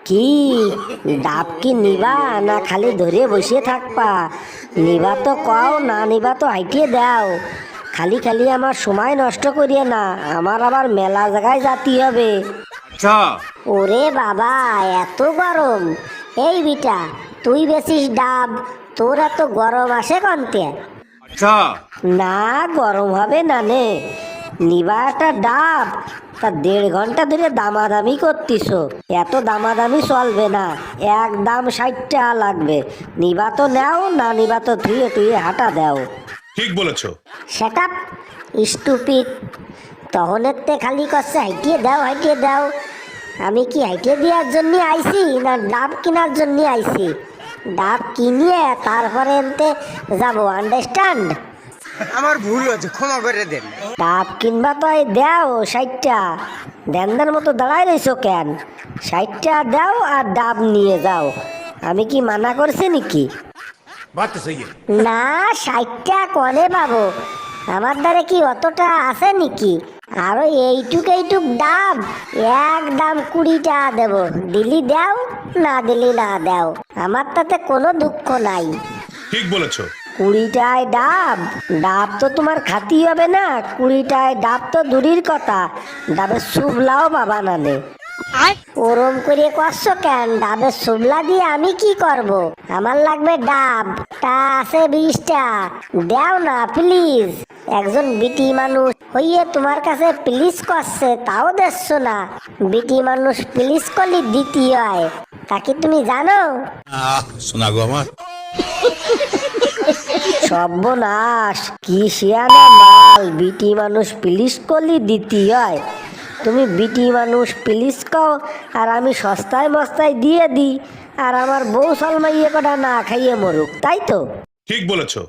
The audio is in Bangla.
কি ডাব কি নিবা না খালি ধরে বসে থাকবা? নিবা তো কও, না নিবা তো হাইটিয়ে দাও। খালি খালি আমার সময় নষ্ট করিয়ে না, আমার আবার মেলা জায়গায় যেতে হবে। আচ্ছা। ওরে বাবা, এত গরম! এই বিটা, তুই বেশিস ডাব, তোর এত গরম আসে কন্তে? আচ্ছা। না, গরম হবে না নে। নিবা একটা ডাব, তা 1.5 ঘন্টা ধরে দামাদামি করতিস। এত দামাদামি চলবে না, এক দাম 60 টাকা লাগবে। নিবা তো নেও, না নিবা তো ধুয়ে টুয়ে হাঁটা দাও। ঠিক বলেছো। সেটা স্টুপিড। তখনেরতে খালি করছে হাইটিয়ে দাও হাইটিয়ে দাও। আমি কি হাইটিয়ে দেওয়ার জন্য আইছি না ডাব কেনার জন্য আইছি? ডাব কিনিয়ে তারপরে এনতে যাবো, আন্ডারস্ট্যান্ড? আমার ভুল হয়েছে, ক্ষমা করে দেন। ডাব কিনবা তো এই দাও 60 টাকা। দেনদার মতো দাঁড়াই রইছো কেন? 60 টাকা দাও আর ডাব নিয়ে যাও। আমি কি মানা করছি নাকি? বাত তো সহি না, 60 টাকা কনে পাবো? আমার দ্বারে কি অতটা আছে নাকি? আরো এইটুক এইটুক ডাব একদম 20 টাকা দেব। দিলি দাও, না দিলি না দাও, আমার তাতে কোনো দুঃখ নাই। ঠিক বলেছো। 20 টাকায় ডাব? ডাব তো তোমার খাতি হবে না। 20 টাকায় ডাব তো দূরের কথা, ডাবের শুভলাও পাবা না নে। ওরম করে করছো কেন? ডাবের শুভলা দিয়ে আমি কি করব? আমার লাগবে ডাব, তা আছে 20 টা। দাও না প্লিজ। একজন বিটি মানুষ হইয়ে তোমার কাছে প্লিজ করছে, তাও দেখছো না। বিটি মানুষ প্লিজ করলে দিতে হয়, তা কি তুমি জানো? শোনা গো আমার। সর্বনাশ, কি শিয়ানা মাল! বিটি মানুষ প্লিজ করলি দিতে হয়? তুমি বিটি মানুষ প্লিজ কও, আর আমি সস্তায় মস্তায় দিয়ে দিই, আর আমার বউ সালমাইয়ে কটা না খাইয়ে মরুক, তাই তো? ঠিক বলেছো।